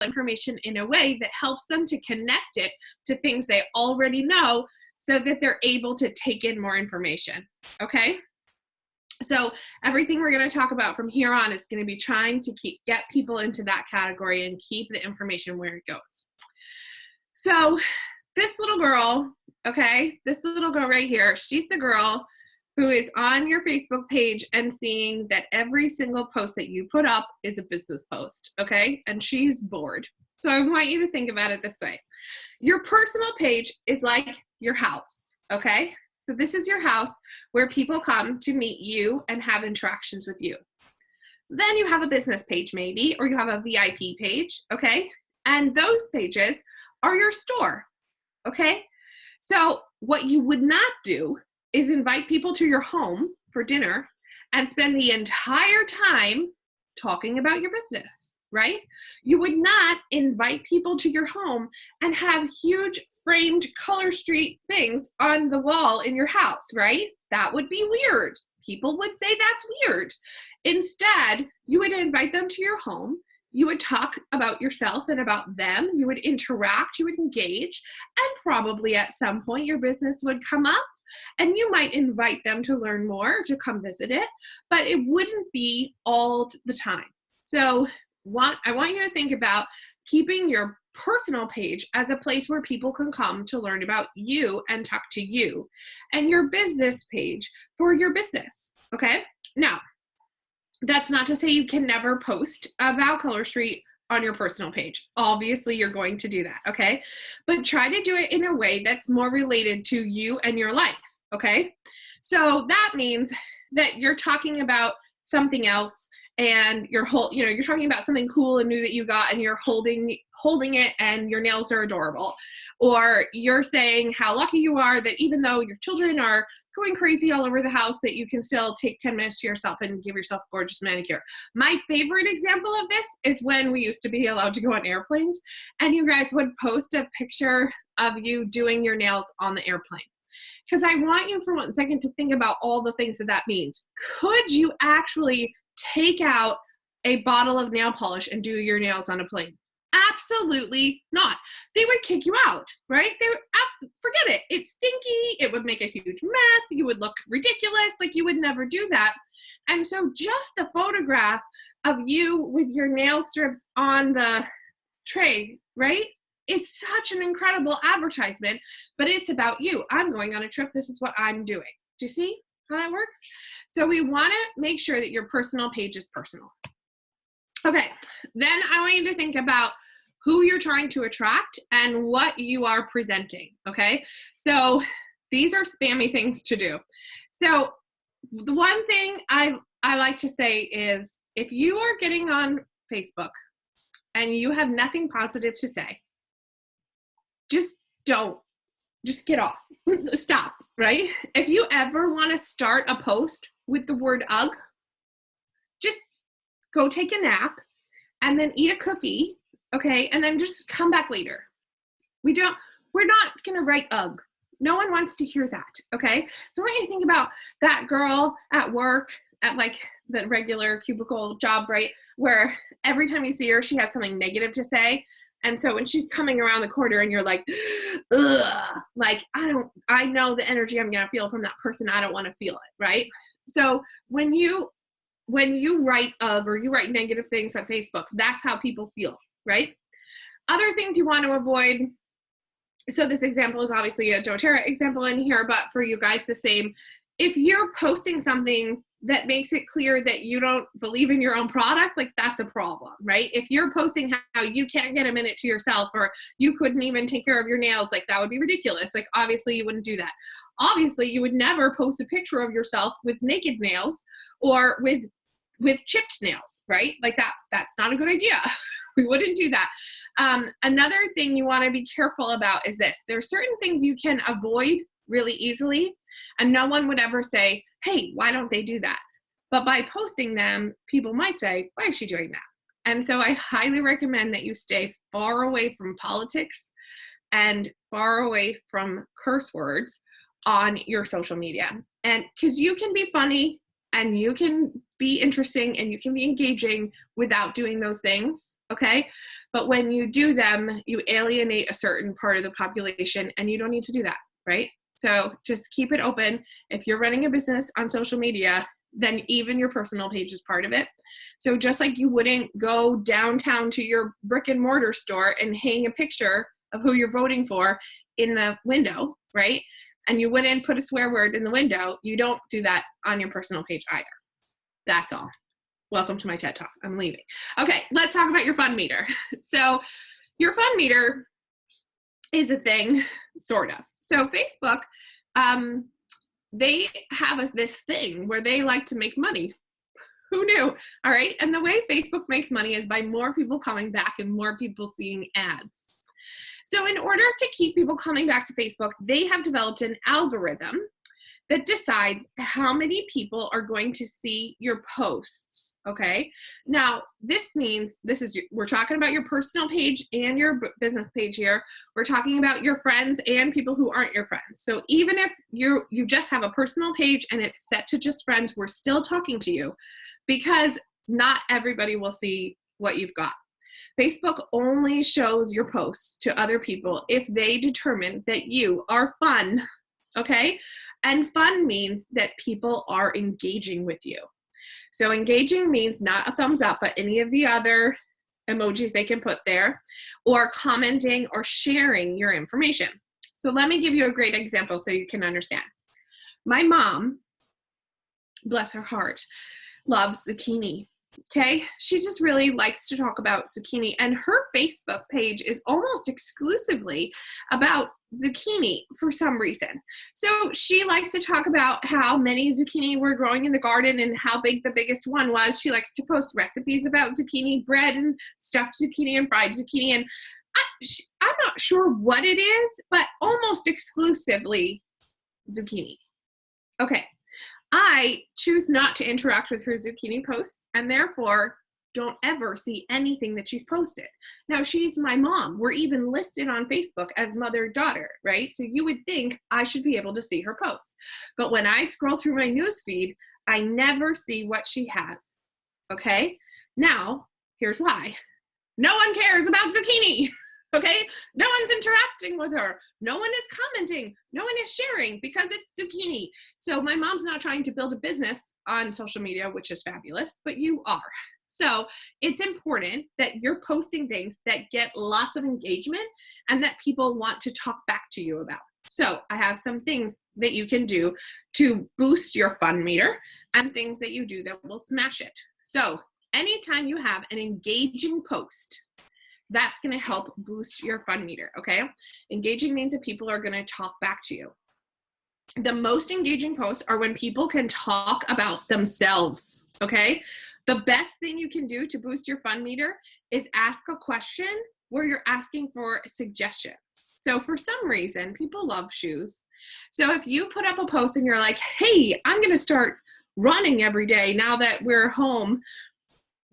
information in a way that helps them to connect it to things they already know so that they're able to take in more information, okay? So everything we're going to talk about from here on is going to be trying to get people into that category and keep the information where it goes. So this little girl, okay, this little girl right here, she's the girl who is on your Facebook page and seeing that every single post that you put up is a business post, okay? And she's bored. So I want you to think about it this way. Your personal page is like your house, okay? So this is your house where people come to meet you and have interactions with you. Then you have a business page maybe, or you have a VIP page, okay? And those pages are your store, okay? So what you would not do is invite people to your home for dinner and spend the entire time talking about your business, right? You would not invite people to your home and have huge framed color street things on the wall in your house, right? That would be weird. People would say that's weird. Instead, you would invite them to your home. You would talk about yourself and about them. You would interact, you would engage, and probably at some point your business would come up and you might invite them to learn more, to come visit it, but it wouldn't be all the time. So I want you to think about keeping your personal page as a place where people can come to learn about you and talk to you, and your business page for your business, okay? Now, that's not to say you can never post about Color Street on your personal page. Obviously, you're going to do that, okay? But try to do it in a way that's more related to you and your life, okay? So that means that you're talking about something else and you're talking about something cool and new that you got and you're holding it and your nails are adorable. Or you're saying how lucky you are that even though your children are going crazy all over the house, that you can still take 10 minutes to yourself and give yourself a gorgeous manicure. My favorite example of this is when we used to be allowed to go on airplanes and you guys would post a picture of you doing your nails on the airplane. Because I want you for 1 second to think about all the things that means. Could you actually take out a bottle of nail polish and do your nails on a plane? Absolutely not. They would kick you out, right? They would forget it. It's stinky. It would make a huge mess. You would look ridiculous. Like you would never do that. And so just the photograph of you with your nail strips on the tray, right? It's such an incredible advertisement, but it's about you. I'm going on a trip. This is what I'm doing. Do you see how that works? So we want to make sure that your personal page is personal. Okay, then I want you to think about who you're trying to attract and what you are presenting, okay? So these are spammy things to do. So the one thing I like to say is if you are getting on Facebook and you have nothing positive to say, just get off. Stop, right? If you ever want to start a post with the word ugh, just go take a nap and then eat a cookie, okay? And then just come back later. We're not going to write ugh. No one wants to hear that, okay? So I want you to think about that girl at work at like the regular cubicle job, right? Where every time you see her, she has something negative to say. And so when she's coming around the corner and you're like, ugh, like, I know the energy I'm going to feel from that person. I don't want to feel it, right? So when you write ugh or you write negative things on Facebook, that's how people feel, right? Other things you want to avoid. So this example is obviously a doTERRA example in here, but for you guys the same. If you're posting something that makes it clear that you don't believe in your own product, like that's a problem, right? If you're posting how you can't get a minute to yourself or you couldn't even take care of your nails, like that would be ridiculous. Like obviously you wouldn't do that. Obviously you would never post a picture of yourself with naked nails or with chipped nails, right? Like that's not a good idea. We wouldn't do that. Another thing you want to be careful about is this. There are certain things you can avoid really easily, and no one would ever say, hey, why don't they do that? But by posting them, people might say, why is she doing that? And so I highly recommend that you stay far away from politics and far away from curse words on your social media. And because you can be funny and you can be interesting and you can be engaging without doing those things, okay? But when you do them, you alienate a certain part of the population, and you don't need to do that, right? So just keep it open. If you're running a business on social media, then even your personal page is part of it. So just like you wouldn't go downtown to your brick and mortar store and hang a picture of who you're voting for in the window, right? And you wouldn't put a swear word in the window, you don't do that on your personal page either. That's all. Welcome to my TED Talk. I'm leaving. Okay, let's talk about your fun meter. So your fun meter is a thing, sort of. So Facebook, they have this thing where they like to make money. Who knew? All right. And the way Facebook makes money is by more people coming back and more people seeing ads. So in order to keep people coming back to Facebook, they have developed an algorithm that decides how many people are going to see your posts, okay? Now, this means, we're talking about your personal page and your business page here. We're talking about your friends and people who aren't your friends. So even if you just have a personal page and it's set to just friends, we're still talking to you because not everybody will see what you've got. Facebook only shows your posts to other people if they determine that you are fun, okay? And fun means that people are engaging with you. So engaging means not a thumbs up, but any of the other emojis they can put there, or commenting or sharing your information. So let me give you a great example so you can understand. My mom, bless her heart, loves zucchini. Okay, she just really likes to talk about zucchini, and her Facebook page is almost exclusively about zucchini for some reason. So she likes to talk about how many zucchini were growing in the garden and how big the biggest one was. She likes to post recipes about zucchini bread and stuffed zucchini and fried zucchini, and I'm not sure what it is, but almost exclusively zucchini. Okay. I choose not to interact with her zucchini posts and therefore don't ever see anything that she's posted. Now, she's my mom. We're even listed on Facebook as mother-daughter, right? So you would think I should be able to see her posts. But when I scroll through my news feed, I never see what she has, okay? Now, here's why. No one cares about zucchini. Okay, no one's interacting with her. No one is commenting. No one is sharing because it's zucchini. So my mom's not trying to build a business on social media, which is fabulous, but you are. So it's important that you're posting things that get lots of engagement and that people want to talk back to you about. So I have some things that you can do to boost your fun meter and things that you do that will smash it. So anytime you have an engaging post, that's going to help boost your fun meter, okay? Engaging means that people are going to talk back to you. The most engaging posts are when people can talk about themselves, okay? The best thing you can do to boost your fun meter is ask a question where you're asking for suggestions. So for some reason, people love shoes. So if you put up a post and you're like, hey, I'm going to start running every day now that we're home,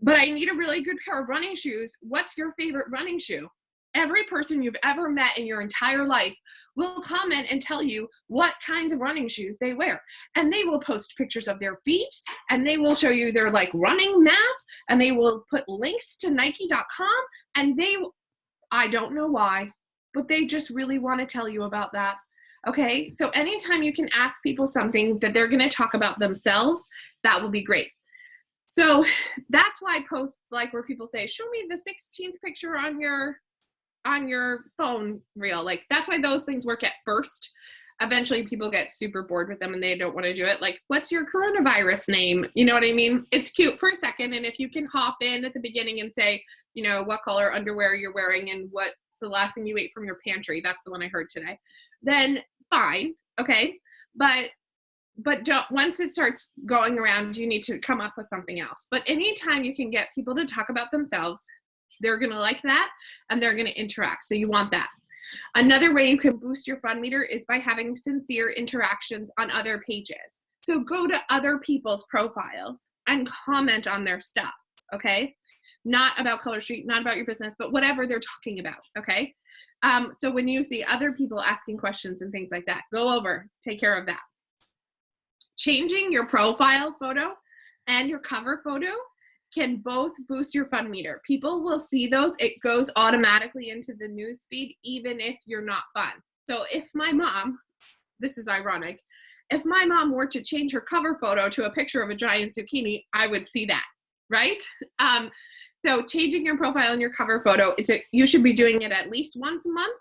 but I need a really good pair of running shoes. What's your favorite running shoe? Every person you've ever met in your entire life will comment and tell you what kinds of running shoes they wear. And they will post pictures of their feet, and they will show you their like running map, and they will put links to Nike.com, and I don't know why, but they just really want to tell you about that. Okay, so anytime you can ask people something that they're going to talk about themselves, that will be great. So that's why posts like where people say, show me the 16th picture on your phone reel. Like that's why those things work at first. Eventually people get super bored with them and they don't want to do it. Like, what's your coronavirus name? You know what I mean? It's cute for a second. And if you can hop in at the beginning and say, you know, what color underwear you're wearing and what's the last thing you ate from your pantry, that's the one I heard today, then fine. Okay. But don't, once it starts going around, you need to come up with something else. But anytime you can get people to talk about themselves, they're going to like that and they're going to interact. So you want that. Another way you can boost your fun meter is by having sincere interactions on other pages. So go to other people's profiles and comment on their stuff, okay? Not about Color Street, not about your business, but whatever they're talking about, okay? So when you see other people asking questions and things like that, go over, take care of that. Changing your profile photo and your cover photo can both boost your fun meter. People will see those. It goes automatically into the news feed, even if you're not fun. So if my mom, this is ironic, if my mom were to change her cover photo to a picture of a giant zucchini, I would see that, right? So changing your profile and your cover photo, you should be doing it at least once a month.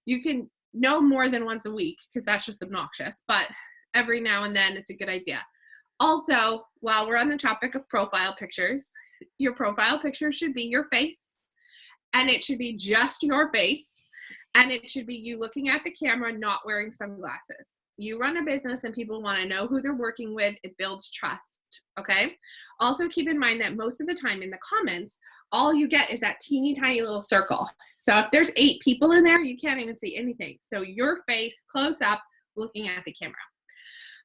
You can no more than once a week because that's just obnoxious, but every now and then it's a good idea. Also, while we're on the topic of profile pictures, your profile picture should be your face, and it should be just your face, and it should be you looking at the camera, not wearing sunglasses. You run a business and people want to know who they're working with. It builds trust, okay? Also keep in mind that most of the time in the comments, all you get is that teeny tiny little circle. So if there's 8 people in there, you can't even see anything. So your face close up looking at the camera.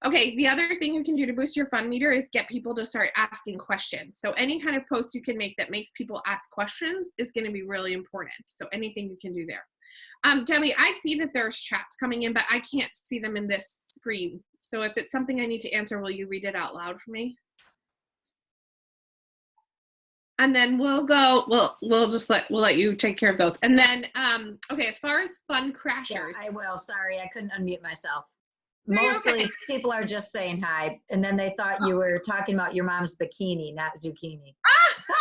Okay, the other thing you can do to boost your fun meter is get people to start asking questions. So any kind of post you can make that makes people ask questions is going to be really important. So anything you can do there. Demi, I see that there's chats coming in, but I can't see them in this screen. So if it's something I need to answer, will you read it out loud for me? And then we'll let you take care of those. And then, okay, as far as fun crashers. Yeah, I will. Sorry, I couldn't unmute myself. No, Mostly okay. people are just saying hi, and then they thought you were talking about your mom's bikini, not zucchini.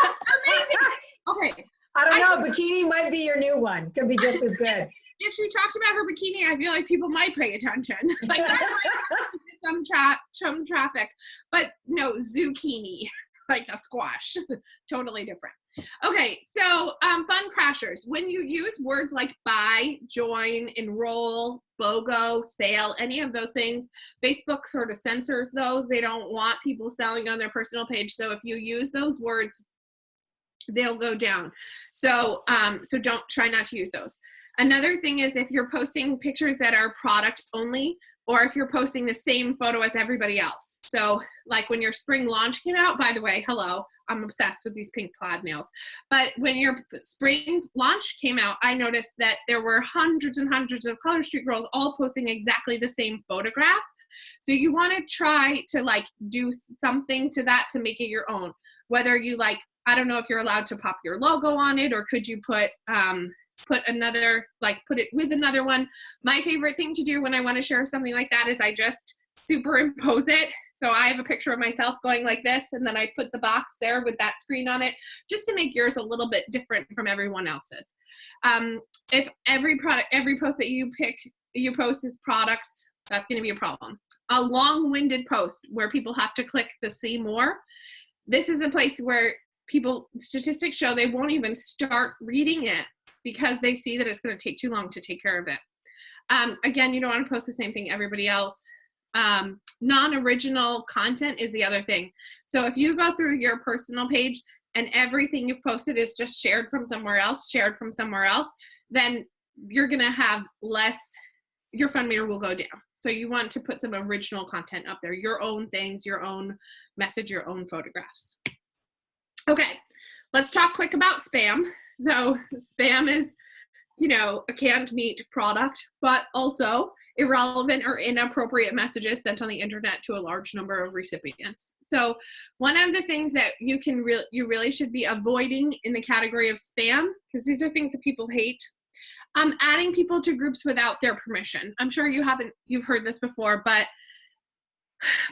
Amazing. Okay. I don't know. Bikini might be your new one. Could be just as good. If she talks about her bikini, I feel like people might pay attention. Like some traffic, but no, zucchini, like a squash, totally different. Okay, so fun crashers. When you use words like buy, join, enroll, BOGO, sale, any of those things, Facebook sort of censors those. They don't want people selling on their personal page. So if you use those words, they'll go down. So try not to use those. Another thing is if you're posting pictures that are product only, or if you're posting the same photo as everybody else. So like when your spring launch came out, by the way, hello, I'm obsessed with these pink plaid nails. But when your spring launch came out, I noticed that there were hundreds and hundreds of Color Street girls all posting exactly the same photograph. So you want to try to like do something to that to make it your own. Whether you like, I don't know if you're allowed to pop your logo on it, or could you put another, like put it with another one. My favorite thing to do when I want to share something like that is I just superimpose it. So I have a picture of myself going like this, and then I put the box there with that screen on it, just to make yours a little bit different from everyone else's. If every post that you post is products, that's going to be a problem. A long-winded post where people have to click the see more. This is a place where statistics show they won't even start reading it because they see that it's going to take too long to take care of it. Again, you don't want to post the same thing everybody else. Non-original content is the other thing. So if you go through your personal page and everything you've posted is just shared from somewhere else, then you're going to have less, your fun meter will go down. So you want to put some original content up there, your own things, your own message, your own photographs. Okay, let's talk quick about spam. So spam is, a canned meat product, but also irrelevant or inappropriate messages sent on the internet to a large number of recipients. So one of the things that you really should be avoiding in the category of spam, because these are things that people hate, adding people to groups without their permission. I'm sure you've heard this before, but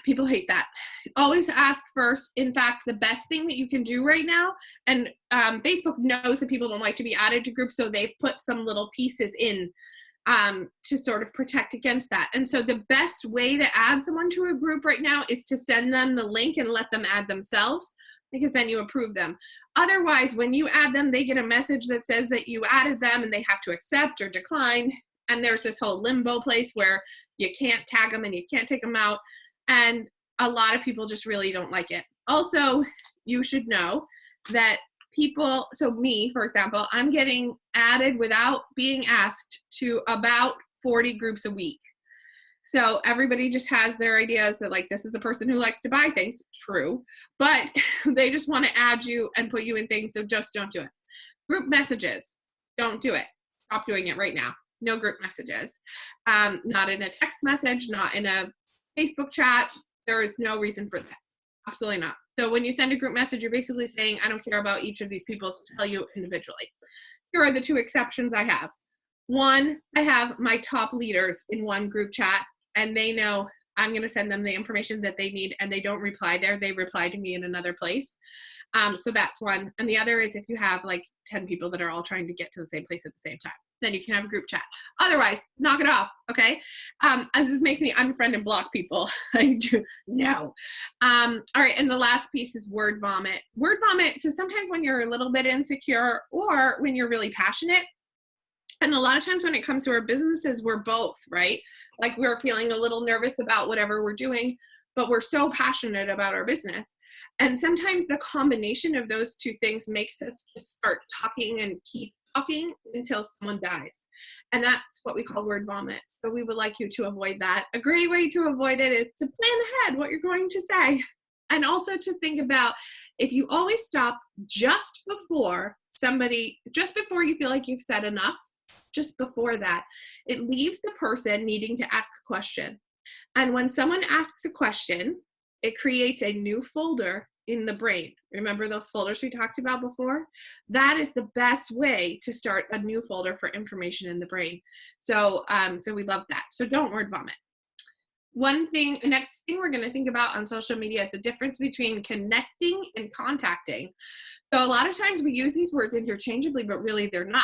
people hate that. Always ask first. In fact, the best thing that you can do right now, and Facebook knows that people don't like to be added to groups, so they've put some little pieces in to sort of protect against that. And so the best way to add someone to a group right now is to send them the link and let them add themselves, because then you approve them. Otherwise, when you add them, they get a message that says that you added them and they have to accept or decline. And there's this whole limbo place where you can't tag them and you can't take them out. And a lot of people just really don't like it. Also, you should know that people, so me, for example, I'm getting added without being asked to about 40 groups a week. So everybody just has their ideas that like, this is a person who likes to buy things. True. But they just want to add you and put you in things. So just don't do it. Group messages. Don't do it. Stop doing it right now. No group messages. Not in a text message, not in a Facebook chat. There is no reason for this. Absolutely not. So when you send a group message, you're basically saying, I don't care about each of these people to tell you individually. Here are the two exceptions I have. One, I have my top leaders in one group chat, and they know I'm going to send them the information that they need, and they don't reply there. They reply to me in another place. So that's one. And the other is if you have like 10 people that are all trying to get to the same place at the same time, then you can have a group chat. Otherwise, knock it off, okay? This makes me unfriend and block people. I do, no. All right, and the last piece is word vomit. Word vomit, so sometimes when you're a little bit insecure or when you're really passionate, and a lot of times when it comes to our businesses, we're both, right? Like we're feeling a little nervous about whatever we're doing, but we're so passionate about our business. And sometimes the combination of those two things makes us just start talking and keep talking until someone dies. And that's what we call word vomit. So we would like you to avoid that. A great way to avoid it is to plan ahead what you're going to say. And also to think about if you always stop just before you feel like you've said enough, just before that, it leaves the person needing to ask a question. And when someone asks a question, it creates a new folder in the brain. Remember those folders we talked about before? That is the best way to start a new folder for information in the brain. So we love that. So don't word vomit. The next thing we're going to think about on social media is the difference between connecting and contacting. So a lot of times we use these words interchangeably, but really they're not.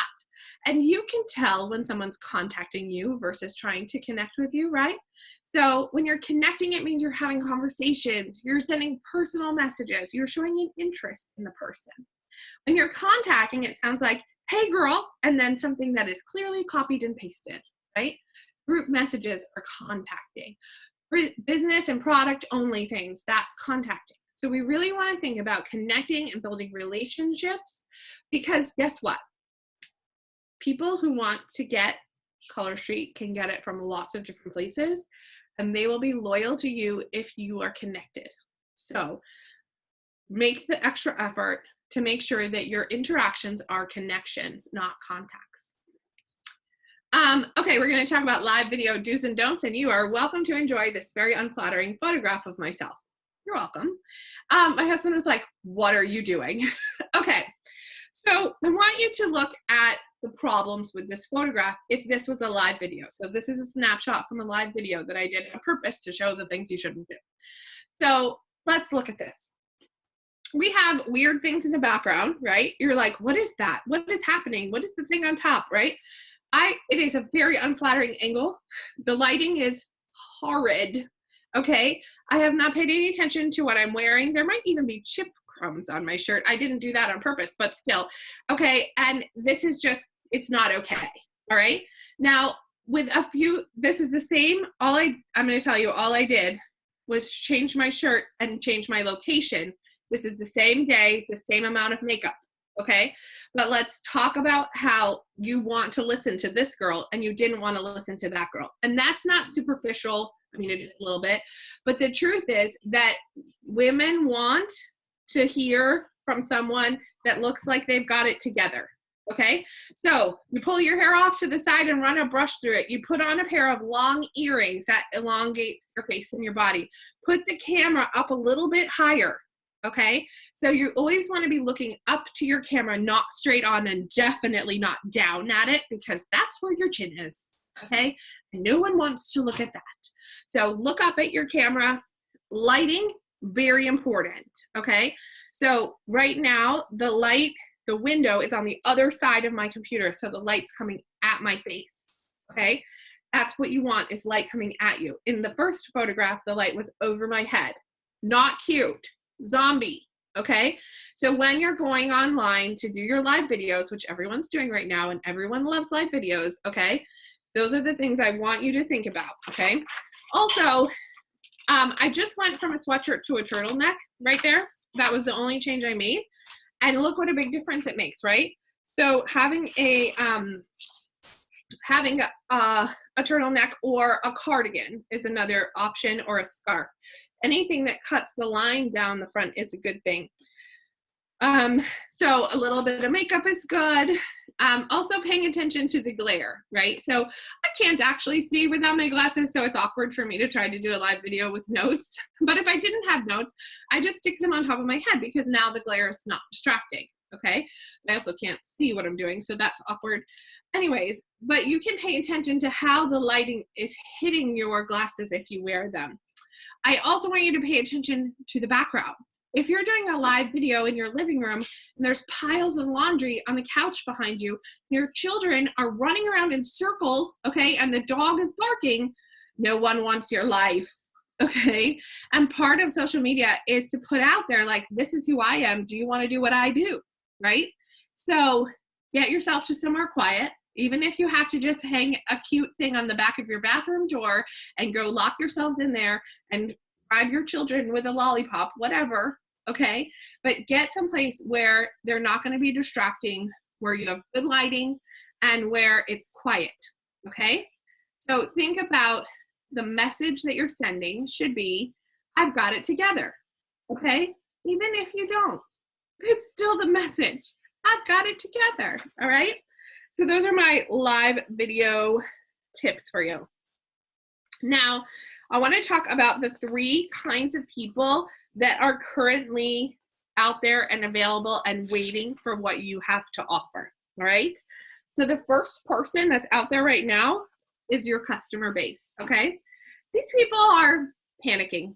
And you can tell when someone's contacting you versus trying to connect with you, right? So when you're connecting, it means you're having conversations, you're sending personal messages, you're showing an interest in the person. When you're contacting, it sounds like, hey girl, and then something that is clearly copied and pasted, right? Group messages are contacting. Business and product only things, that's contacting. So we really want to think about connecting and building relationships, because guess what? People who want to get Color Street can get it from lots of different places, and they will be loyal to you if you are connected. So make the extra effort to make sure that your interactions are connections, not contacts. Okay, we're going to talk about live video do's and don'ts, and you are welcome to enjoy this very unflattering photograph of myself. You're welcome. My husband was like, what are you doing? Okay, so I want you to look at the problems with this photograph if this was a live video. So this is a snapshot from a live video that I did on purpose to show the things you shouldn't do. So let's look at this. We have weird things in the background, right? You're like, what is that? What is happening? What is the thing on top, right? It is a very unflattering angle. The lighting is horrid, okay? I have not paid any attention to what I'm wearing. There might even be chip crumbs on my shirt. I didn't do that on purpose, but still, okay? And this is just, it's not okay, all right? Now, this is the same, I'm gonna tell you, all I did was change my shirt and change my location. This is the same day, the same amount of makeup, okay? But let's talk about how you want to listen to this girl and you didn't want to listen to that girl. And that's not superficial. I mean, it is a little bit, but the truth is that women want to hear from someone that looks like they've got it together, okay? So you pull your hair off to the side and run a brush through it. You put on a pair of long earrings that elongates your face and your body. Put the camera up a little bit higher, okay? So you always want to be looking up to your camera, not straight on, and definitely not down at it, because that's where your chin is, okay? No one wants to look at that. So look up at your camera. Lighting, very important, okay? So right now, the window is on the other side of my computer, so the light's coming at my face, okay? That's what you want, is light coming at you. In the first photograph, the light was over my head. Not cute. Zombie, okay? So when you're going online to do your live videos, which everyone's doing right now, and everyone loves live videos, okay? Those are the things I want you to think about, okay? Also, I just went from a sweatshirt to a turtleneck right there. That was the only change I made. And look what a big difference it makes, right? So having a turtleneck or a cardigan is another option, or a scarf. Anything that cuts the line down the front is a good thing. So a little bit of makeup is good. Also paying attention to the glare, right? So I can't actually see without my glasses, so it's awkward for me to try to do a live video with notes. But if I didn't have notes, I just stick them on top of my head because now the glare is not distracting, okay? I also can't see what I'm doing, so that's awkward. Anyways, but you can pay attention to how the lighting is hitting your glasses if you wear them. I also want you to pay attention to the background. If you're doing a live video in your living room and there's piles of laundry on the couch behind you, your children are running around in circles, okay, and the dog is barking, no one wants your life, okay? And part of social media is to put out there, like, this is who I am. Do you want to do what I do, right? So get yourself to somewhere quiet. Even if you have to just hang a cute thing on the back of your bathroom door and go lock yourselves in there and bribe your children with a lollipop, whatever, okay? But get someplace where they're not going to be distracting, where you have good lighting, and where it's quiet, okay? So think about the message that you're sending should be, I've got it together, okay? Even if you don't, it's still the message. I've got it together, all right? So those are my live video tips for you. Now, I want to talk about the 3 kinds of people that are currently out there and available and waiting for what you have to offer, all right? So the first person that's out there right now is your customer base, okay? These people are panicking,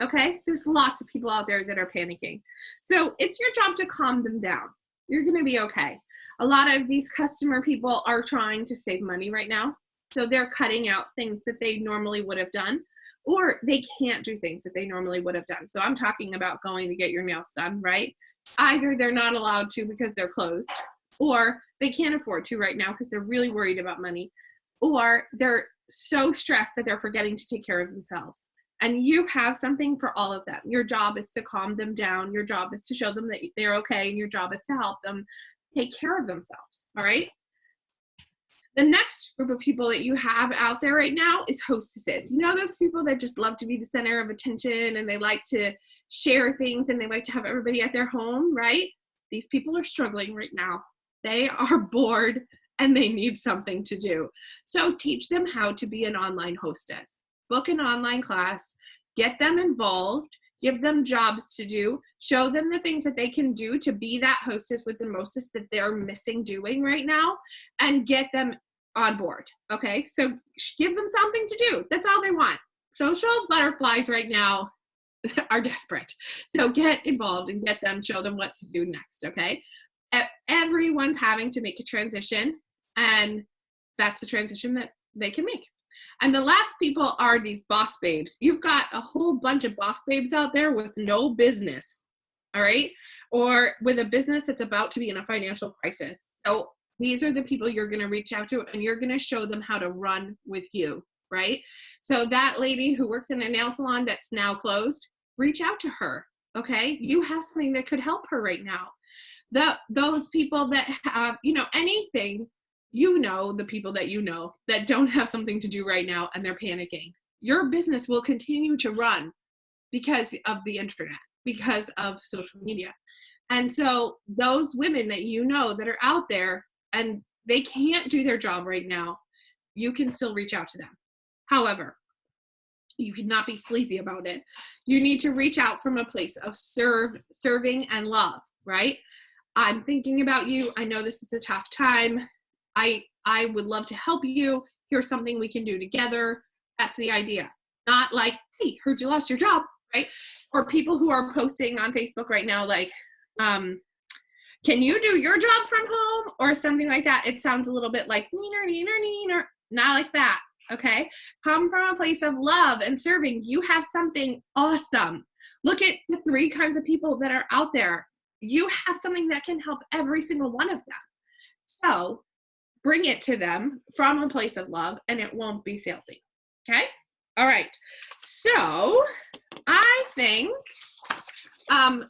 okay? There's lots of people out there that are panicking. So it's your job to calm them down. You're going to be okay. A lot of these customer people are trying to save money right now. So they're cutting out things that they normally would have done, or they can't do things that they normally would have done. So I'm talking about going to get your nails done, right? Either they're not allowed to because they're closed, or they can't afford to right now because they're really worried about money, or they're so stressed that they're forgetting to take care of themselves. And you have something for all of them. Your job is to calm them down. Your job is to show them that they're okay. And your job is to help them take care of themselves, all right? The next group of people that you have out there right now is hostesses. You know those people that just love to be the center of attention and they like to share things and they like to have everybody at their home, right? These people are struggling right now. They are bored and they need something to do. So teach them how to be an online hostess. Book an online class, get them involved, give them jobs to do, show them the things that they can do to be that hostess with the mostest that they're missing doing right now, and get them on board, okay? So give them something to do. That's all they want. Social butterflies right now are desperate. So get involved and get them, show them what to do next, okay? Everyone's having to make a transition, and that's a transition that they can make. And the last people are these boss babes. You've got a whole bunch of boss babes out there with no business, all right? Or with a business that's about to be in a financial crisis. So these are the people you're going to reach out to, and you're going to show them how to run with you, right? So that lady who works in a nail salon that's now closed, reach out to her, okay? You have something that could help her right now. Those people that have, anything, the people that that don't have something to do right now and they're panicking. Your business will continue to run because of the internet, because of social media. And so those women that that are out there and they can't do their job right now, you can still reach out to them. However, you cannot be sleazy about it. You need to reach out from a place of serving and love, right? I'm thinking about you. I know this is a tough time. I would love to help you. Here's something we can do together. That's the idea. Not like, hey, heard you lost your job, right? Or people who are posting on Facebook right now like, can you do your job from home? Or something like that. It sounds a little bit like, neener, not like that, okay? Come from a place of love and serving. You have something awesome. Look at the 3 kinds of people that are out there. You have something that can help every single one of them. So bring it to them from a place of love, and it won't be salesy, okay? All right, so I think,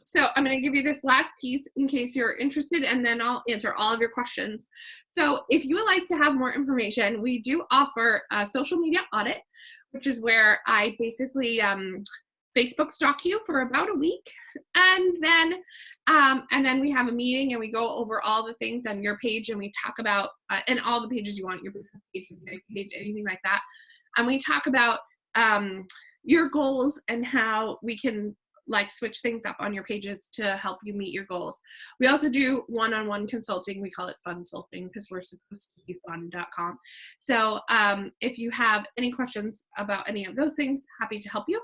so I'm gonna give you this last piece in case you're interested, and then I'll answer all of your questions. So if you would like to have more information, we do offer a social media audit, which is where I basically Facebook stalk you for about a week, and then we have a meeting and we go over all the things on your page, and we talk about and all the pages you want, your business page, anything like that, and we talk about your goals and how we can like switch things up on your pages to help you meet your goals. We also do one-on-one consulting. We call it Funsulting because we're supposed to be fun.com. So if you have any questions about any of those things, happy to help you.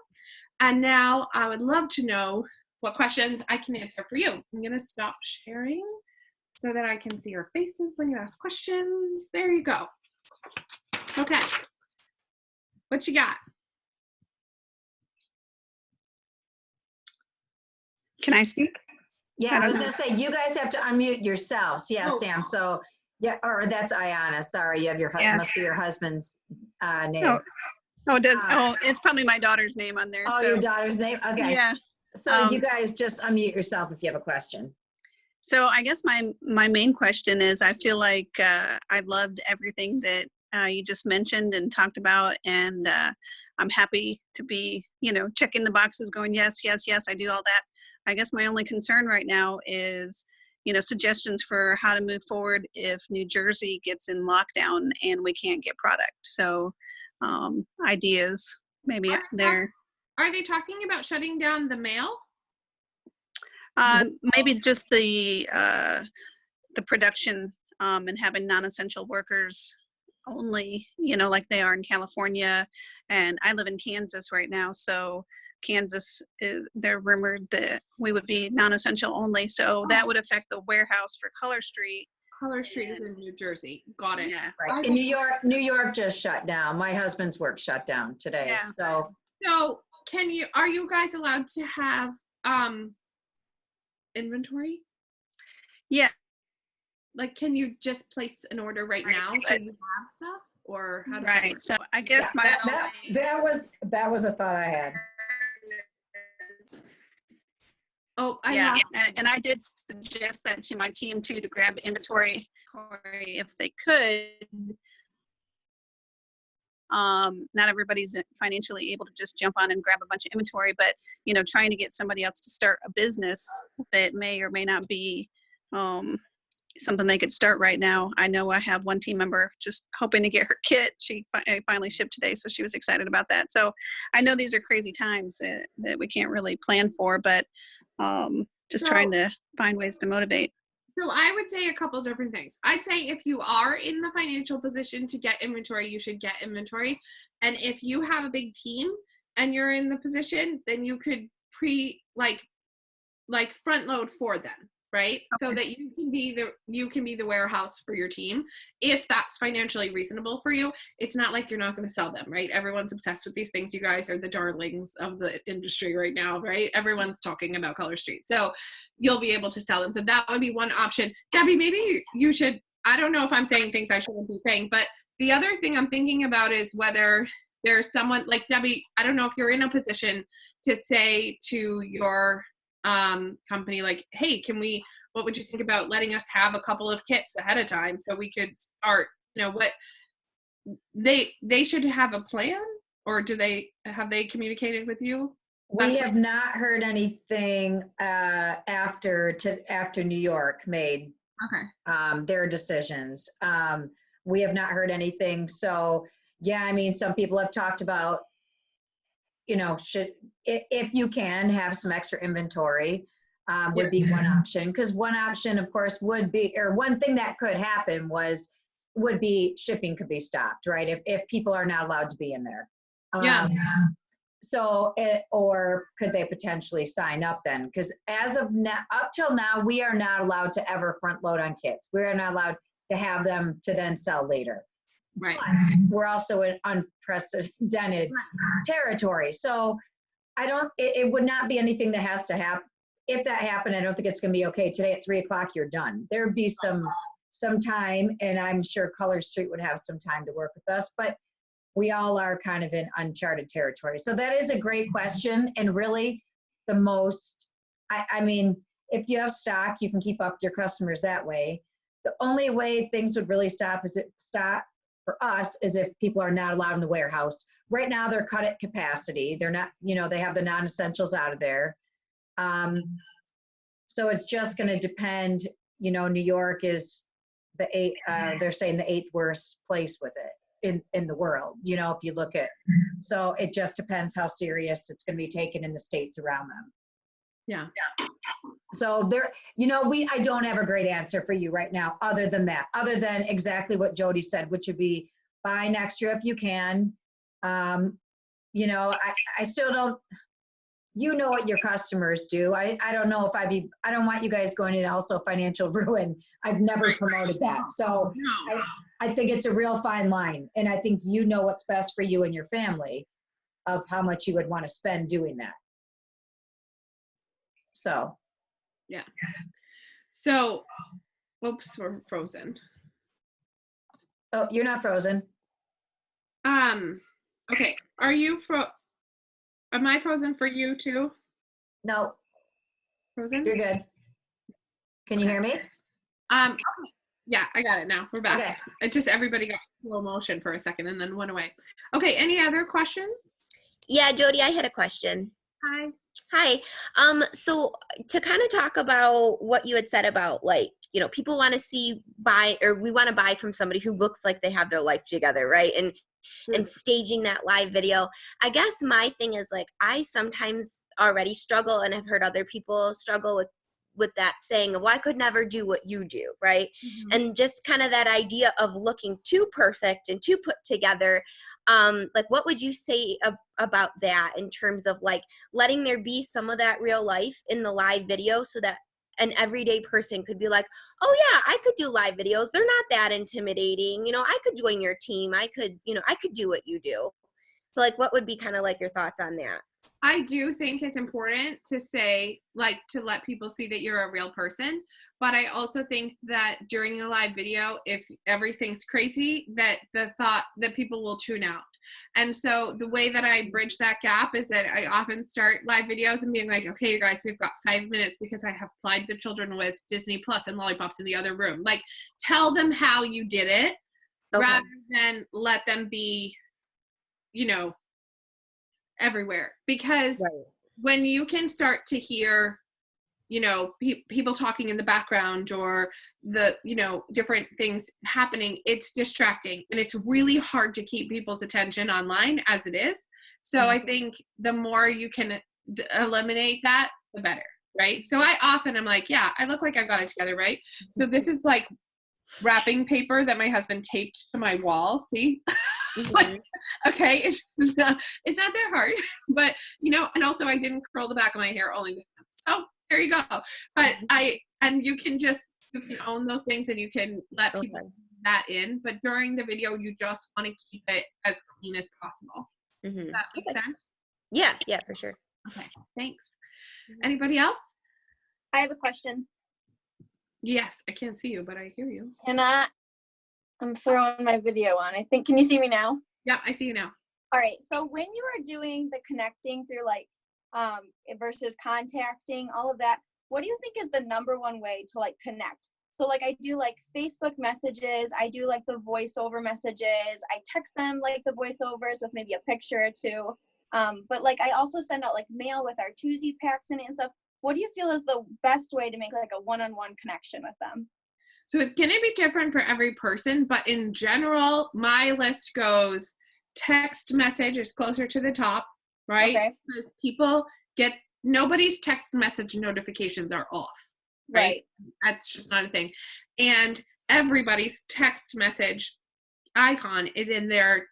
And now I would love to know what questions I can answer for you. I'm going to stop sharing so that I can see your faces when you ask questions. There you go. Okay. What you got? Can I speak? Yeah, I was going to say, you guys have to unmute yourselves. Yeah, Oh. Sam. So, yeah, or that's Ayana. Sorry, you have your Yeah. must be your husband's name. It's probably my daughter's name on there. Oh, so. your daughter's name? Okay. Yeah. So you guys just unmute yourself if you have a question. So I guess my main question is, I feel like I loved everything that you just mentioned and talked about, and I'm happy to be, checking the boxes going, yes, yes, yes, I do all that. I guess my only concern right now is, suggestions for how to move forward if New Jersey gets in lockdown and we can't get product. So ideas maybe there. Are they talking about shutting down the mail? Maybe it's just the production and having non-essential workers only, like they are in California. And I live in Kansas right now, so Kansas they're rumored that we would be non-essential only. So that would affect the warehouse for Color Street. Color Street is in New Jersey. Got it. Yeah. Right. In New York just shut down. My husband's work shut down today. Yeah. So are you guys allowed to have inventory? Yeah. Like, can you just place an order right now so you have stuff, or how does that work? So I guess that was a thought I had. And I did suggest that to my team too, to grab inventory if they could. Not everybody's financially able to just jump on and grab a bunch of inventory, but trying to get somebody else to start a business that may or may not be something they could start right now. I know I have one team member just hoping to get her kit. She finally shipped today, so she was excited about that. So I know these are crazy times that we can't really plan for, but trying to find ways to motivate. So I would say a couple different things. I'd say if you are in the financial position to get inventory, you should get inventory. And if you have a big team and you're in the position, then you could front load for them, right? Okay. So that you can be the warehouse for your team if that's financially reasonable for you. It's not like you're not going to sell them, right? Everyone's obsessed with these things. You guys are the darlings of the industry right now, right? Everyone's talking about Color Street. So you'll be able to sell them. So that would be one option. Debbie, maybe you should, I don't know if I'm saying things I shouldn't be saying, but the other thing I'm thinking about is whether there's someone like Debbie, I don't know if you're in a position to say to your company, like, hey, what would you think about letting us have a couple of kits ahead of time so we could start, what they should have a plan, or have they communicated with you? We have not heard anything after New York made their decisions. We have not heard anything. So yeah, I mean, some people have talked about, if you can have some extra inventory, would be one option. Because one option, of course, would be, or one thing that could happen would be shipping could be stopped, right? If people are not allowed to be in there. So, or could they potentially sign up then? Because as of now, up till now, we are not allowed to ever front load on kits. We are not allowed to have them to then sell later. Right. But we're also in unprecedented territory. So it would not be anything that has to happen. If that happened, I don't think it's going to be okay. Today at 3:00, you're done. There'd be some time, and I'm sure Color Street would have some time to work with us, but we all are kind of in uncharted territory. So that is a great question. And really I mean, if you have stock, you can keep up with your customers that way. The only way things would really stop for us is if people are not allowed in the warehouse right now they're cut at capacity. They're not, they have the non-essentials out of there. So it's just going to depend, New York is they're saying the 8th worst place with it in the world, if you look at, so it just depends how serious it's going to be taken in the states around them. Yeah. So I don't have a great answer for you right now, other than exactly what Jody said, which would be buy an extra if you can. I still don't, what your customers do. I don't know if I don't want you guys going into also financial ruin. I've never promoted that. So I think it's a real fine line. And I think what's best for you and your family of how much you would want to spend doing that. So. Yeah. So, oops, we're frozen. Oh, you're not frozen. Okay. Are you am I frozen for you too? No. Frozen? You're good. Can you hear me? Yeah, I got it now. We're back. Okay. It just, everybody got slow motion for a second and then went away. Okay. Any other questions? Yeah, Jody, I had a question. Hi. Hi. So to kind of talk about what you had said about, like, people want to we want to buy from somebody who looks like they have their life together, right? And staging that live video. I guess my thing is, like, I sometimes already struggle, and I've heard other people struggle with that saying of, well, I could never do what you do, right? Mm-hmm. And just kind of that idea of looking too perfect and too put together. Like, what would you say about that in terms of, like, letting there be some of that real life in the live video so that an everyday person could be like, oh yeah, I could do live videos. They're not that intimidating. I could join your team. I could do what you do. So, like, what would be kind of like your thoughts on that? I do think it's important to say, like, to let people see that you're a real person. But I also think that during a live video, if everything's crazy, that the thought that people will tune out. And so the way that I bridge that gap is that I often start live videos and being like, okay, you guys, we've got 5 minutes because I have plied the children with Disney Plus and lollipops in the other room. Like, tell them how you did it rather than let them be, everywhere. Because when you can start to hear, people talking in the background or the, different things happening, it's distracting and it's really hard to keep people's attention online as it is. So I think the more you can eliminate that, the better, right? So I'm like, yeah, I look like I've got it together, right? So this is like wrapping paper that my husband taped to my wall. See? Like, okay, it's not that hard, but and also I didn't curl the back of my hair, only this time. So there you go. But you can own those things and you can let people that in, but during the video you just want to keep it as clean as possible. Does that make sense? Yeah, for sure. Okay, thanks. Anybody else? I have a question. Yes, I can't see you, but I hear you. I'm throwing my video on. Can you see me now? Yeah, I see you now. All right. So when you are doing the connecting through versus contacting, all of that, what do you think is the number one way to connect? So I do Facebook messages, I do the voiceover messages, I text them the voiceovers with maybe a picture or two. But I also send out mail with our 2Z packs in it and stuff. What do you feel is the best way to make a one-on-one connection with them? So it's going to be different for every person, but in general, my list goes text message is closer to the top, right? Okay. Because nobody's text message notifications are off, right? That's just not a thing. And everybody's text message icon is in their,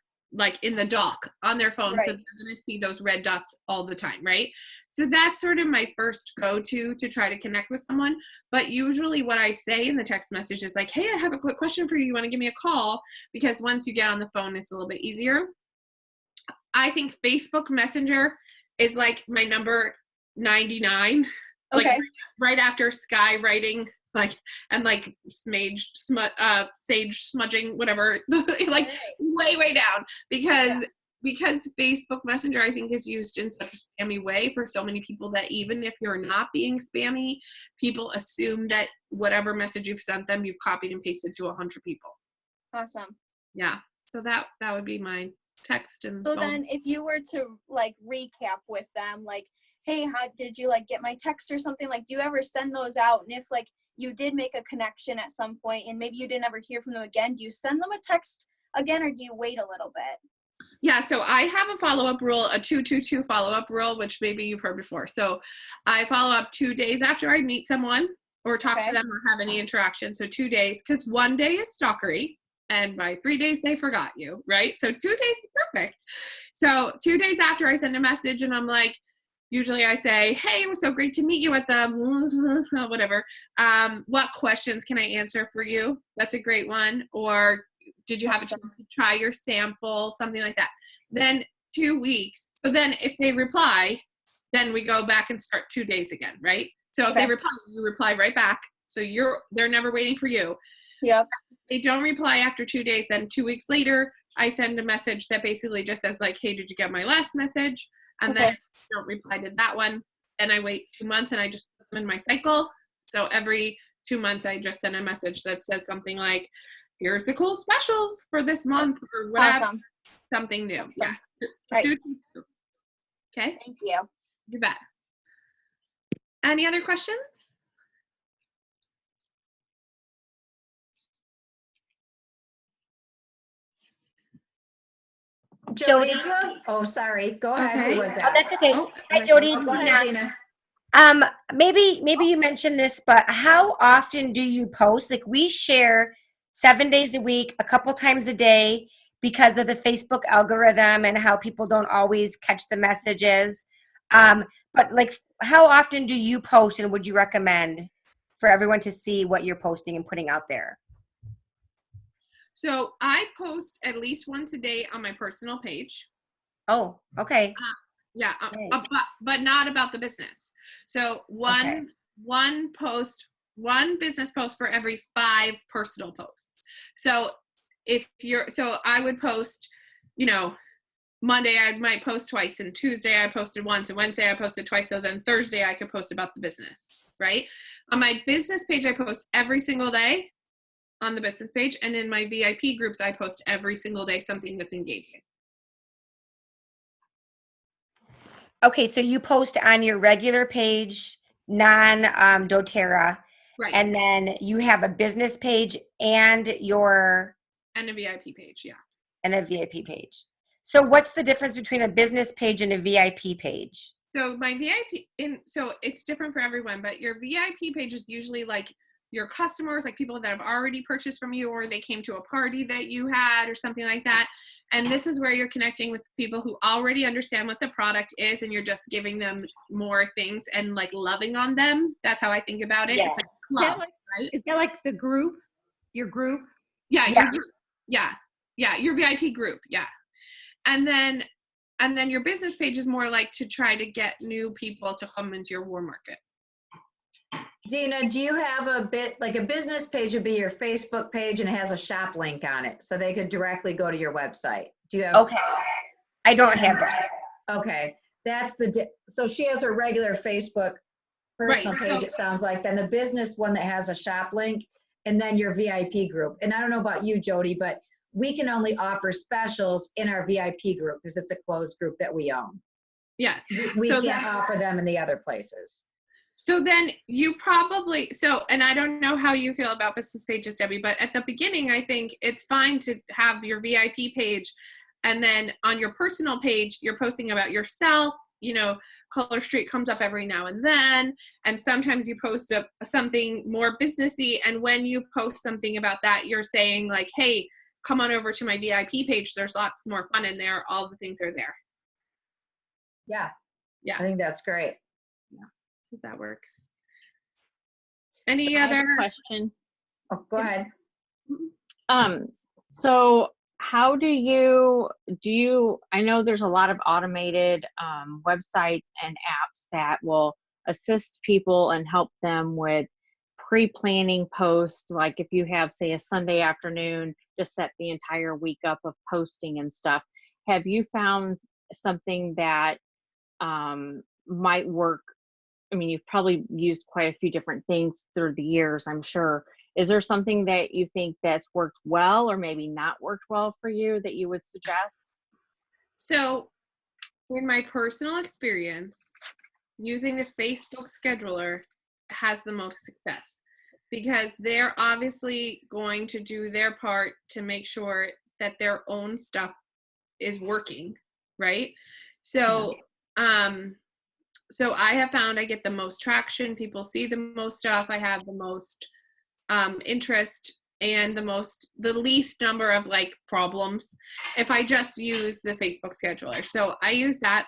in the dock on their phone. So they're going to see those red dots all the time, right? So that's sort of my first go-to to try to connect with someone. But usually what I say in the text message is hey, I have a quick question for you. You want to give me a call? Because once you get on the phone, it's a little bit easier. I think Facebook Messenger is my number 99. Okay. Right after skywriting, sage smudging, whatever, way down, because Facebook Messenger, I think, is used in such a spammy way for so many people that even if you're not being spammy, people assume that whatever message you've sent them, you've copied and pasted to 100 people. Awesome. Yeah. So that would be mine. text and So phone. then if you were to like recap with them, like, hey, how did you like get my text or something? Like, do you ever send those out? And if like you did make a connection at some point and maybe you didn't ever hear from them again, do you send them a text again or do you wait a little bit? Yeah, so I have a follow-up rule, a 2-2-2 follow-up rule, which maybe you've heard before. So I follow up 2 days after I meet someone or talk to Okay. them or have any interaction. So 2 days, because 1 day is stalkery, and by 3 days they forgot you, right? So 2 days is perfect. So 2 days after I send a message and I'm like, usually I say, hey, it was so great to meet you at the whatever. What questions can I answer for you? That's a great one. Or did you have a chance to try your sample? Something like that. Then 2 weeks. So then if they reply, then we go back and start 2 days again, right? So if they reply, you reply right back. So they're never waiting for you. Yep. If they don't reply after 2 days, then 2 weeks later, I send a message that basically just says like, hey, did you get my last message? And then if they don't reply to that one, then I wait 2 months and I just put them in my cycle. So every 2 months, I just send a message that says something like, here's the cool specials for this month or whatever. Awesome. Something new. Awesome. Yeah. Right. Okay. Thank you. You bet. Any other questions? Jody? Oh, sorry. Go ahead. Okay. Who was Oh, that? that's okay. Oh, Hi, Jody. Oh, It's go ahead, Tina. Tina. Maybe you mentioned this, but how often do you post? Like we share 7 days a week, a couple times a day because of the Facebook algorithm and how people don't always catch the messages. But like how often do you post and would you recommend for everyone to see what you're posting and putting out there? So I post at least once a day on my personal page. Oh, okay. Yeah, Nice. but not about the business. So one business post for every 5 personal posts. So I would post, Monday I might post twice, and Tuesday I posted once, and Wednesday I posted twice. So then Thursday I could post about the business, right? On my business page, I post every single day on the business page, and in my VIP groups, I post every single day something that's engaging. Okay, so you post on your regular page, non-doTERRA, Right. and then you have a business page and And a VIP page, yeah. and a VIP page. So what's the difference between a business page and a VIP page? So my VIP, so it's different for everyone, but your VIP page is usually like your customers, like people that have already purchased from you, or they came to a party that you had or something like that. And this is where you're connecting with people who already understand what the product is, and you're just giving them more things and like loving on them. That's how I think about it. Yeah. It's like a club, right? Is that like the group? Your group? Yeah, Yeah. your VIP group, yeah. And then your business page is more like to try to get new people to come into your warm market. Dina, do you have a business page would be your Facebook page and it has a shop link on it so they could directly go to your website? Do you have? Okay. I don't have that. Okay. So she has her regular Facebook personal page, it sounds like, then the business one that has a shop link, and then your VIP group. And I don't know about you, Jody, but we can only offer specials in our VIP group because it's a closed group that we own. Yes. We can't offer them in the other places. So then you and I don't know how you feel about business pages, Debbie, but at the beginning, I think it's fine to have your VIP page. And then on your personal page, you're posting about yourself. Color Street comes up every now and then. And sometimes you post something more businessy. And when you post something about that, you're saying like, hey, come on over to my VIP page. There's lots more fun in there. All the things are there. Yeah. Yeah. I think that's great. Yeah. So that works. Any other question? Oh, go ahead. So how do you, I know there's a lot of automated websites and apps that will assist people and help them with pre-planning posts. Like if you have, say, a Sunday afternoon, just set the entire week up of posting and stuff. Have you found something that might work? I mean, you've probably used quite a few different things through the years, I'm sure. Is there something that you think that's worked well or maybe not worked well for you that you would suggest? So in my personal experience, using the Facebook scheduler has the most success because they're obviously going to do their part to make sure that their own stuff is working, right? So, so I have found I get the most traction. People see the most stuff. I have the most interest and the least number of like problems if I just use the Facebook scheduler. So I use that.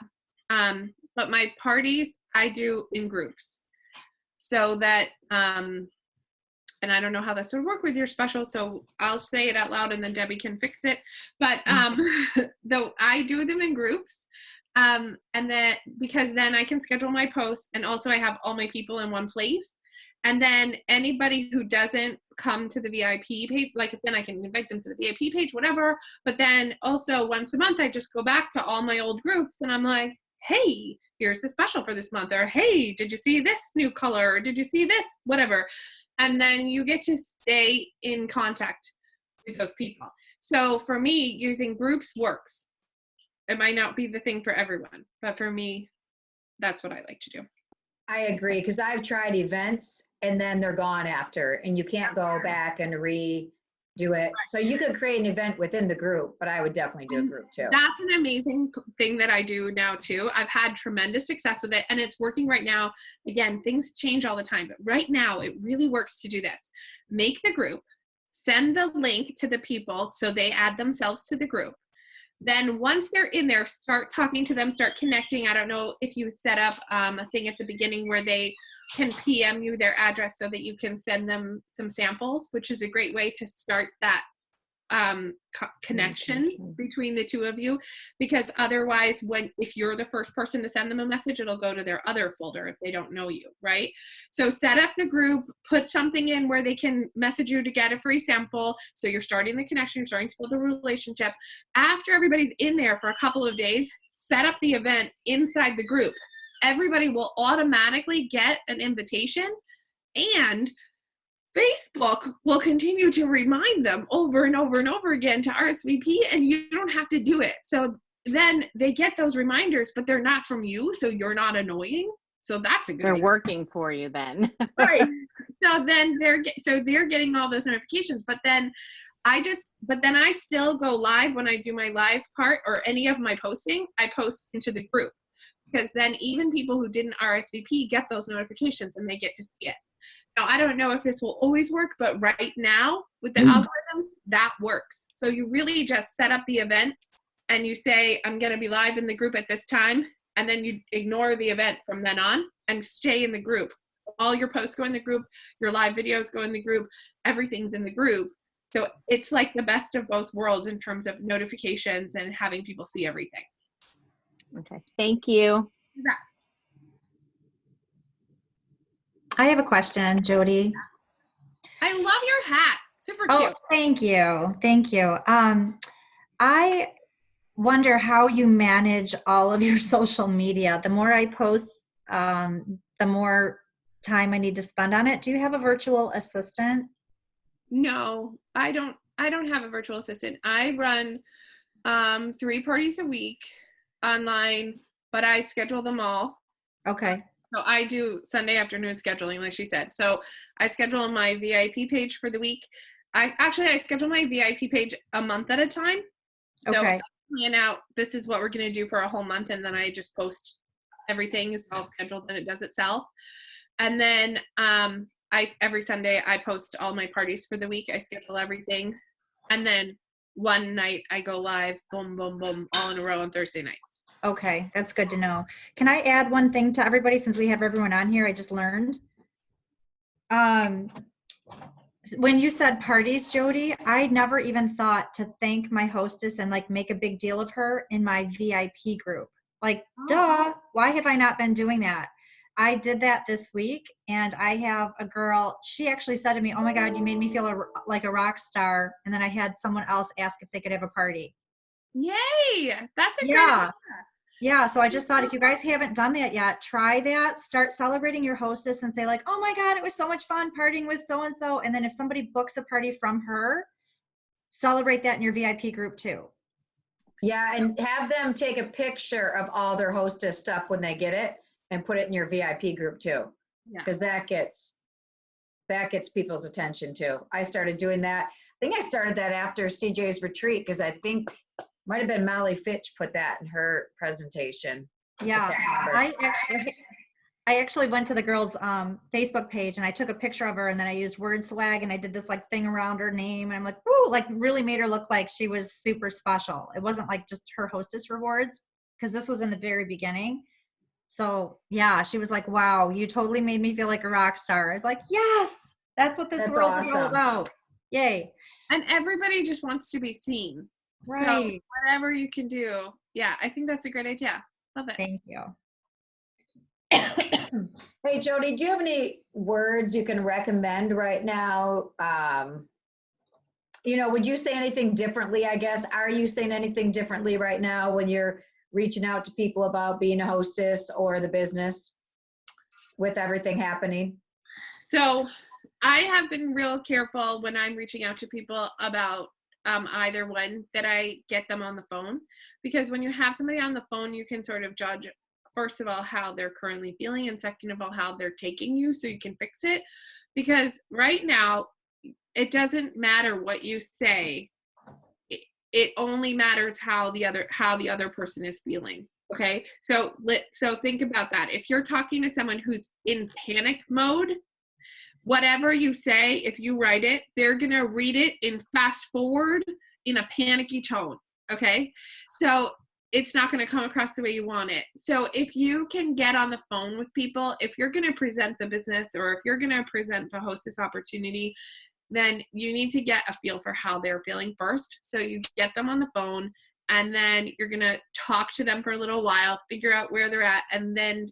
But my parties I do in groups so that and I don't know how this would work with your special, so I'll say it out loud and then Debbie can fix it. But though I do them in groups, and then because then I can schedule my posts, and also I have all my people in one place. And then anybody who doesn't come to the VIP page, like then I can invite them to the VIP page, whatever. But then also once a month, I just go back to all my old groups and I'm like, hey, here's the special for this month. Or, hey, did you see this new color? Or did you see this? Whatever. And then you get to stay in contact with those people. So for me, using groups works. It might not be the thing for everyone, but for me, that's what I like to do. I agree, because I've tried events and then they're gone after, and you can't go back and redo it. So you could create an event within the group, but I would definitely do a group too. That's an amazing thing that I do now too. I've had tremendous success with it and it's working right now. Again, things change all the time, but right now it really works to do this. Make the group, send the link to the people so they add themselves to the group. Then once they're in there, start talking to them, start connecting. I don't know if you set up a thing at the beginning where they can PM you their address so that you can send them some samples, which is a great way to start that connection between the two of you, because otherwise if you're the first person to send them a message, it'll go to their other folder if they don't know you, right? So set up the group, put something in where they can message you to get a free sample. So you're starting the connection, you're starting to build a relationship. After everybody's in there for a couple of days, set up the event inside the group. Everybody will automatically get an invitation, and Facebook will continue to remind them over and over and over again to RSVP, and you don't have to do it. So then they get those reminders, but they're not from you, so you're not annoying. So that's a good They're idea. working for you then. Right. So then they're getting all those notifications, but then I still go live when I do my live part or any of my posting. I post into the group, because then even people who didn't RSVP get those notifications and they get to see it. Now, I don't know if this will always work, but right now with the algorithms, that works. So you really just set up the event and you say, I'm going to be live in the group at this time. And then you ignore the event from then on and stay in the group. All your posts go in the group, your live videos go in the group, everything's in the group. So it's like the best of both worlds in terms of notifications and having people see everything. Okay, thank you. Yeah. I have a question, Jody. I love your hat. Super Oh, cute. thank you. Thank you. I wonder how you manage all of your social media. The more I post, the more time I need to spend on it. Do you have a virtual assistant? No, I don't have a virtual assistant. I run 3 parties a week online, but I schedule them all. Okay. So I do Sunday afternoon scheduling, like she said. So I schedule my VIP page for the week. I schedule my VIP page a month at a time. So Okay. plan out, this is what we're going to do for a whole month. And then I just post everything is all scheduled and it does itself. And then every Sunday I post all my parties for the week. I schedule everything. And then one night I go live, boom, boom, boom, all in a row on Thursday nights. Okay, that's good to know. Can I add one thing to everybody since we have everyone on here? I just learned. When you said parties, Jody, I never even thought to thank my hostess and like make a big deal of her in my VIP group. Like, duh, why have I not been doing that? I did that this week, and I have a girl, she actually said to me, oh my God, you made me feel like a rock star. And then I had someone else ask if they could have a party. Yay! That's a great idea. Yeah, so I just thought if you guys haven't done that yet, try that. Start celebrating your hostess and say like, oh my God, it was so much fun partying with so-and-so. And then if somebody books a party from her, celebrate that in your VIP group too. Yeah, and have them take a picture of all their hostess stuff when they get it and put it in your VIP group too. Yeah. Because that gets people's attention too. I started doing that. I think I started that after CJ's retreat because I think might have been Molly Fitch put that in her presentation. Yeah, I I actually went to the girl's Facebook page and I took a picture of her and then I used word swag and I did this like thing around her name and I'm like, ooh, like really made her look like she was super special. It wasn't like just her hostess rewards because this was in the very beginning. So yeah, she was like, wow, you totally made me feel like a rock star. I was like, yes, that's what this That's world is all awesome. about. Yay. And everybody just wants to be seen. So Right. whatever you can do. Yeah, I think that's a great idea. Love it. Thank you. Hey, Jody, do you have any words you can recommend right now? Would you say anything differently, I guess? Are you saying anything differently right now when you're reaching out to people about being a hostess or the business with everything happening? So I have been real careful when I'm reaching out to people about either one that I get them on the phone, because when you have somebody on the phone, you can sort of judge, first of all, how they're currently feeling, and second of all, how they're taking you so you can fix it. Because right now, it doesn't matter what you say. It only matters how the other person is feeling. Okay, so think about that. If you're talking to someone who's in panic mode, whatever you say, if you write it, they're going to read it in fast forward in a panicky tone. Okay. So it's not going to come across the way you want it. So if you can get on the phone with people, if you're going to present the business or if you're going to present the hostess opportunity, then you need to get a feel for how they're feeling first. So you get them on the phone and then you're going to talk to them for a little while, figure out where they're at, and then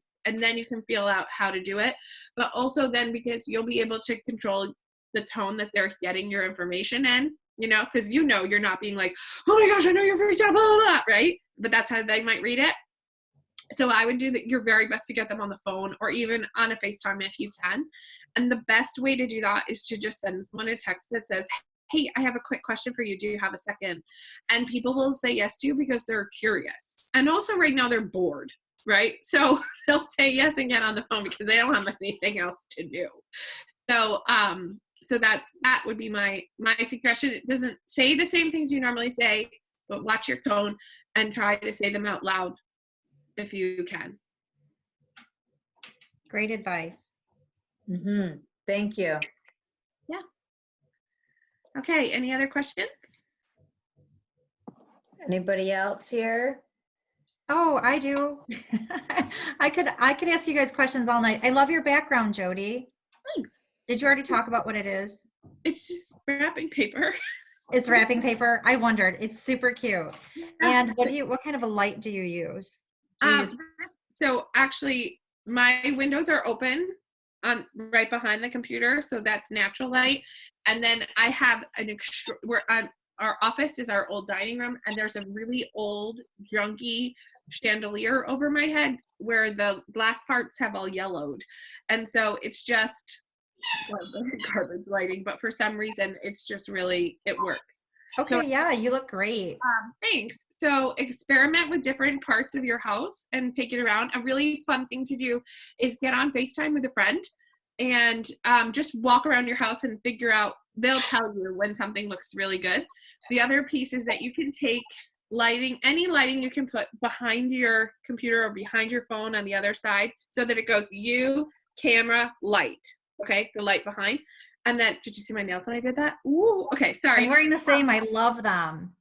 you can feel out how to do it. But also then, because you'll be able to control the tone that they're getting your information in, because you're not being like, oh my gosh, I know you're freaked out, blah, blah, blah, right? But that's how they might read it. So I would do your very best to get them on the phone or even on a FaceTime if you can. And the best way to do that is to just send someone a text that says, hey, I have a quick question for you. Do you have a second? And people will say yes to you because they're curious. And also right now they're bored, right? So they'll say yes and get on the phone because they don't have anything else to do. So that would be my suggestion. It doesn't say the same things you normally say, but watch your tone and try to say them out loud if you can. Great advice. Mm-hmm. Thank you. Yeah. Okay. Any other questions? Anybody else here? Oh, I do. I could ask you guys questions all night. I love your background, Jody. Thanks. Did you already talk about what it is? It's just wrapping paper. It's wrapping paper. I wondered. It's super cute. And what kind of a light do you use? So actually my windows are open on right behind the computer. So that's natural light. And then I have our office is our old dining room, and there's a really old junky chandelier over my head where the glass parts have all yellowed. And so it's just garbage lighting, but for some reason it's just really, it works. Okay, so, yeah, you look great. Thanks. So experiment with different parts of your house and take it around. A really fun thing to do is get on FaceTime with a friend and just walk around your house and figure out, they'll tell you when something looks really good. The other piece is that you can take lighting, any lighting you can put behind your computer or behind your phone on the other side so that it goes you, camera, light. Okay, the light behind. And then, did you see my nails when I did that? Ooh, okay, sorry. I'm wearing the same. I love them.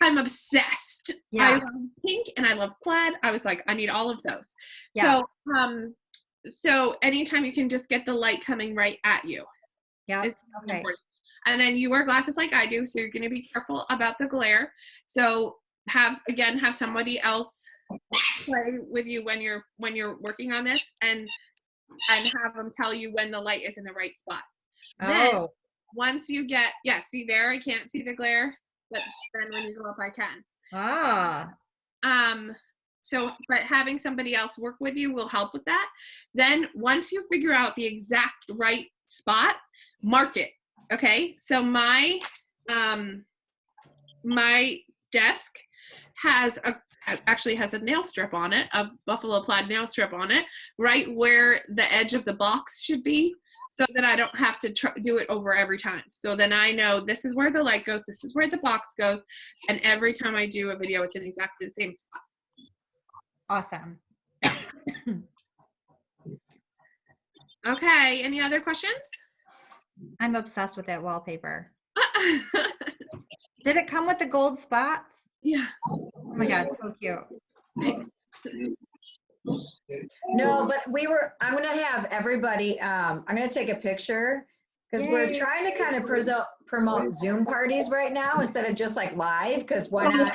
I'm obsessed. Yeah. I love pink and I love plaid. I was like, I need all of those. Yeah. So anytime you can just get the light coming right at you. Yeah. Okay. Important. And then you wear glasses like I do, so you're going to be careful about the glare. So have somebody else play with you when you're working on this, and have them tell you when the light is in the right spot. Then once you get, see there, I can't see the glare, but then when you go up, I can. But having somebody else work with you will help with that. Then once you figure out the exact right spot, mark it. Okay. So my desk actually has a nail strip on it, a buffalo plaid nail strip on it, right where the edge of the box should be, so that I don't have to do it over every time. So then I know this is where the light goes, this is where the box goes, and every time I do a video, it's in exactly the same spot. Awesome. Okay, any other questions? I'm obsessed with that wallpaper. Did it come with the gold spots? Yeah. Oh my God, so cute. No, but I'm going to have everybody, I'm going to take a picture because we're trying to kind of promote Zoom parties right now instead of just like live, because why not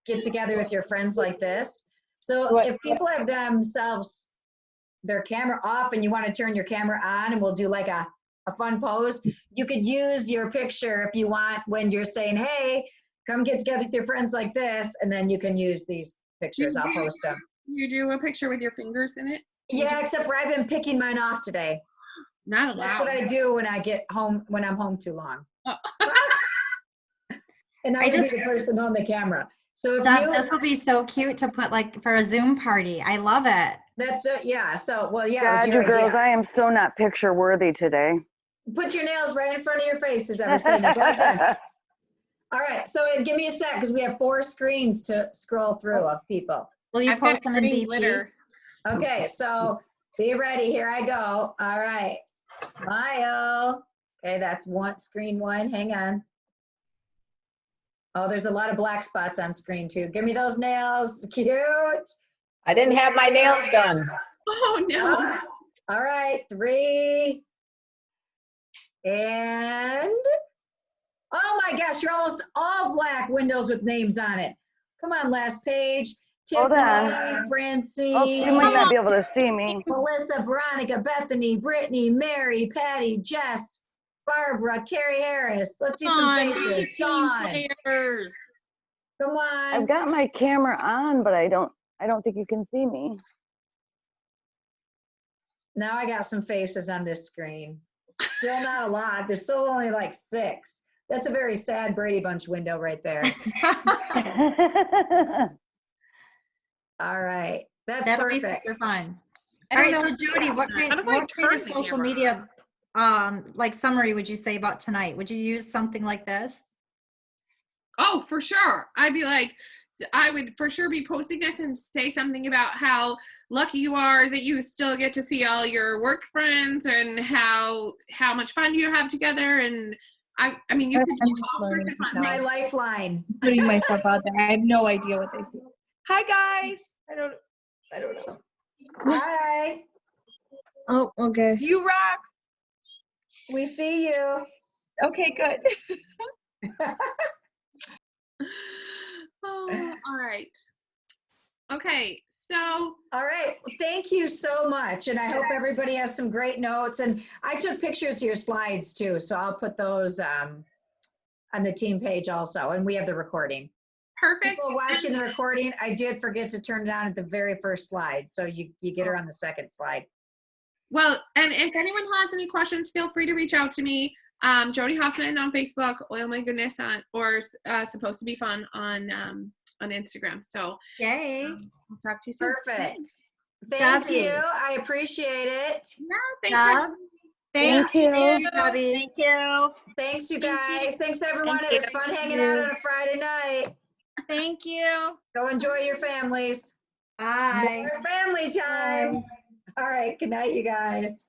get together with your friends like this? So if people have their camera off and you want to turn your camera on and we'll do like a fun pose, you could use your picture if you want when you're saying, hey, come get together with your friends like this, and then you can use these pictures. I'll post them. You do a picture with your fingers in it? Yeah, except for I've been picking mine off today. Not allowed. That's what I do when I get home, when I'm home too long. Oh. And I just be the person on the camera. So if this will be so cute to put like for a Zoom party. I love it. That's yeah. So well, yeah. God, you girls, I am so not picture worthy today. Put your nails right in front of your face, as I was saying, like this. All right. So give me a sec because we have 4 screens to scroll through of people. Will you post them in BP? Okay. So be ready. Here I go. All right. Smile. Okay, that's screen 1. Hang on. Oh, there's a lot of black spots on screen 2. Give me those nails. Cute. I didn't have my nails done. Oh, no. All right, 3. And, oh my gosh, you're almost all black windows with names on it. Come on, last page. Tiffany, Francine. Oh, you might not be able to see me. Melissa, Veronica, Bethany, Brittany, Mary, Patty, Jess, Barbara, Carrie Harris. Let's see some faces. Dawn. Come on. I've got my camera on, but I don't think you can see me. Now I got some faces on this screen. Still not a lot. There's still only like 6. That's a very sad Brady Bunch window right there. All right. That'll perfect. Be super fun. All right, so Jody, what kind of social media like summary would you say about tonight? Would you use something like this? Oh, for sure. I would for sure be posting this and say something about how lucky you are that you still get to see all your work friends and how much fun you have together. And I mean, you could do all sorts of fun things. My lifeline. Putting myself out there. I have no idea what they see. Hi guys. I don't know. Hi. Oh, okay. You rock. We see you. Okay, good. Oh, all right. Okay, so. All right. Thank you so much. And I hope everybody has some great notes. And I took pictures of your slides too. So I'll put those on the team page also. And we have the recording. Perfect. People watching the recording, I did forget to turn it on at the very first slide. So you get her on the second slide. Well, and if anyone has any questions, feel free to reach out to me. Jody Hoffamn on Facebook, Oil My Goodness or Supposed to Be Fun on Instagram. So yay. I'll talk to you soon. Perfect. Thank you. I appreciate it. No, thanks. Thank you, Debbie. Thank you. Thanks, you guys. Thanks, everyone. It was fun hanging out on a Friday night. Thank you. Go enjoy your families. Bye. More family time. All right. Good night, you guys.